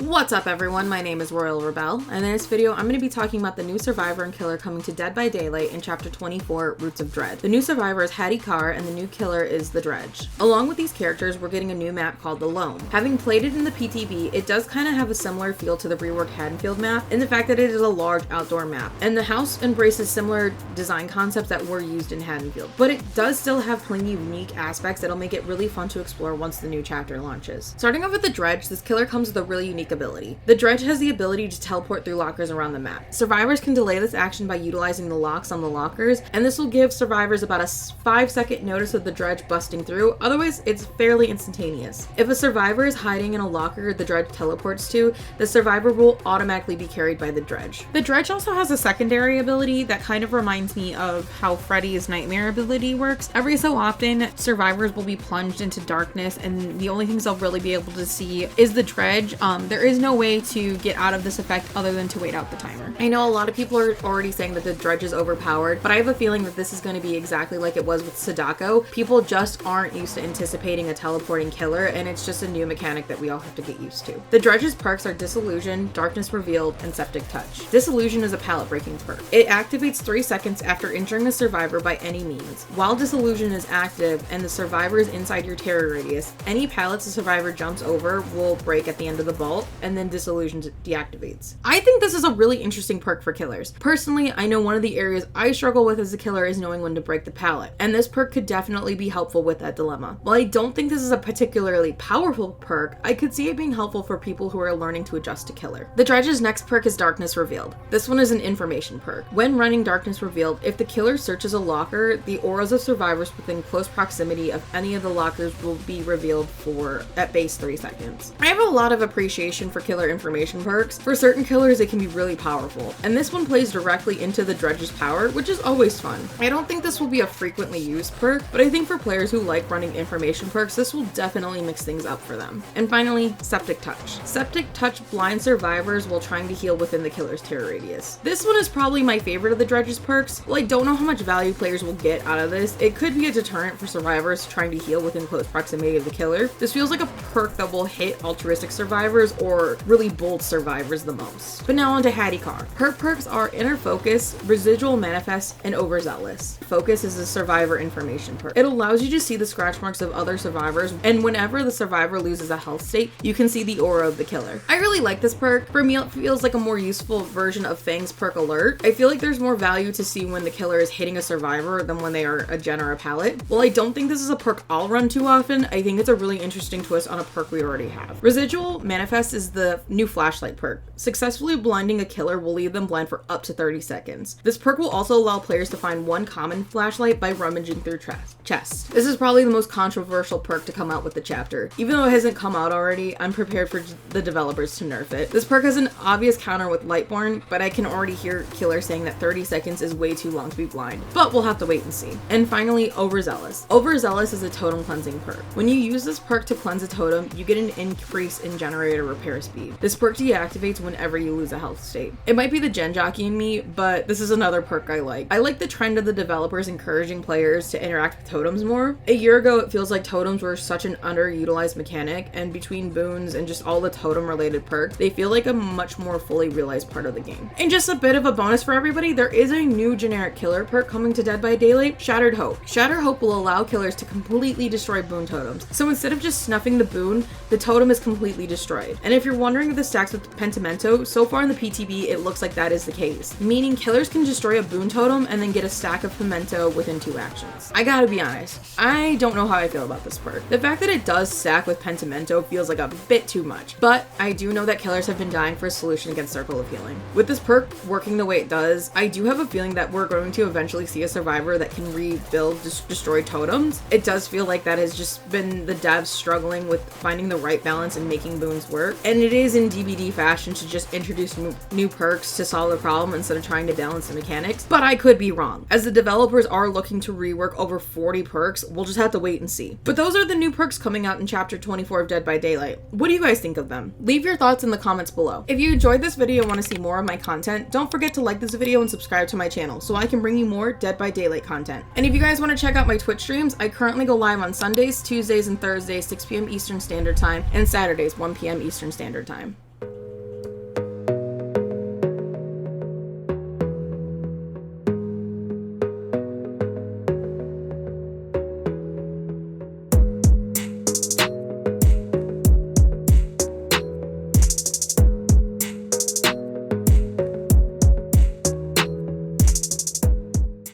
What's up everyone, my name is Royal Rebel, and in this video I'm going to be talking about the new survivor and killer coming to Dead by Daylight in Chapter 24, Roots of Dread. The new survivor is Haddie Kaur and the new killer is the Dredge. Along with these characters, we're getting a new map called the Loam. Having played it in the PTB, it does kind of have a similar feel to the reworked Haddonfield map in the fact that it is a large outdoor map, and the house embraces similar design concepts that were used in Haddonfield, but it does still have plenty of unique aspects that'll make it really fun to explore once the new chapter launches. Starting off with the Dredge, this killer comes with a really unique ability. The Dredge has the ability to teleport through lockers around the map. Survivors can delay this action by utilizing the locks on the lockers, and this will give survivors about a 5-second notice of the Dredge busting through, otherwise it's fairly instantaneous. If a survivor is hiding in a locker the Dredge teleports to, the survivor will automatically be carried by the Dredge. The Dredge also has a secondary ability that kind of reminds me of how Freddy's nightmare ability works. Every so often, survivors will be plunged into darkness, and the only things they'll really be able to see is the Dredge. There is no way to get out of this effect other than to wait out the timer. I know a lot of people are already saying that the Dredge is overpowered, but I have a feeling that this is going to be exactly like it was with Sadako. People just aren't used to anticipating a teleporting killer, and it's just a new mechanic that we all have to get used to. The Dredge's perks are Disillusion, Darkness Revealed, and Septic Touch. Disillusion is a pallet breaking perk. It activates 3 seconds after injuring a survivor by any means. While Disillusion is active and the survivor is inside your terror radius, any pallets the survivor jumps over will break at the end of the vault, and then Disillusion deactivates. I think this is a really interesting perk for killers. Personally, I know one of the areas I struggle with as a killer is knowing when to break the pallet, and this perk could definitely be helpful with that dilemma. While I don't think this is a particularly powerful perk, I could see it being helpful for people who are learning to adjust to killer. The Dredge's next perk is Darkness Revealed. This one is an information perk. When running Darkness Revealed, if the killer searches a locker, the auras of survivors within close proximity of any of the lockers will be revealed for at base 3 seconds. I have a lot of appreciation for killer information perks. For certain killers, it can be really powerful, and this one plays directly into the Dredge's power, which is always fun. I don't think this will be a frequently used perk, but I think for players who like running information perks, this will definitely mix things up for them. And finally, Septic Touch. Septic Touch blinds survivors while trying to heal within the killer's terror radius. This one is probably my favorite of the Dredge's perks. While I don't know how much value players will get out of this, it could be a deterrent for survivors trying to heal within close proximity of the killer. This feels like a perk that will hit altruistic survivors or really bold survivors the most. But now on to Haddie Kaur. Her perks are Inner Focus, Residual Manifest, and Overzealous. Focus is a survivor information perk. It allows you to see the scratch marks of other survivors, and whenever the survivor loses a health state, you can see the aura of the killer. I really like this perk. For me, it feels like a more useful version of Fang's perk Alert. I feel like there's more value to see when the killer is hitting a survivor than when they are a gen or a pallet. While I don't think this is a perk I'll run too often, I think it's a really interesting twist on a perk we already have. Residual Manifest is the new flashlight perk. Successfully blinding a killer will leave them blind for up to 30 seconds. This perk will also allow players to find one common flashlight by rummaging through chests. This is probably the most controversial perk to come out with the chapter. Even though it hasn't come out already, I'm prepared for the developers to nerf it. This perk has an obvious counter with Lightborn, but I can already hear killers saying that 30 seconds is way too long to be blind. But we'll have to wait and see. And finally, Overzealous. Overzealous is a totem cleansing perk. When you use this perk to cleanse a totem, you get an increase in generator repair speed. This perk deactivates whenever you lose a health state. It might be the gen jockey in me, but this is another perk I like. I like the trend of the developers encouraging players to interact with totems more. A year ago, it feels like totems were such an underutilized mechanic, and between boons and just all the totem related perks, they feel like a much more fully realized part of the game. And just a bit of a bonus for everybody, there is a new generic killer perk coming to Dead by Daylight, Shattered Hope. Shattered Hope will allow killers to completely destroy boon totems. So instead of just snuffing the boon, the totem is completely destroyed. And if you're wondering if this stacks with Pentimento, so far in the PTB, it looks like that is the case, meaning killers can destroy a boon totem and then get a stack of pimento within 2 actions. I gotta be honest, I don't know how I feel about this perk. The fact that it does stack with Pentimento feels like a bit too much, but I do know that killers have been dying for a solution against Circle of Healing. With this perk working the way it does, I do have a feeling that we're going to eventually see a survivor that can rebuild destroyed totems. It does feel like that has just been the devs struggling with finding the right balance and making boons work, and it is in DBD fashion to just introduce new perks to solve the problem instead of trying to balance the mechanics, but I could be wrong. As the developers are looking to rework over 40 perks, we'll just have to wait and see. But those are the new perks coming out in Chapter 24 of Dead by Daylight. What do you guys think of them? Leave your thoughts in the comments below. If you enjoyed this video and want to see more of my content, don't forget to like this video and subscribe to my channel so I can bring you more Dead by Daylight content. And if you guys want to check out my Twitch streams, I currently go live on Sundays, Tuesdays, and Thursdays, 6 p.m. Eastern Standard Time, and Saturdays, 1 p.m. Eastern Standard Time.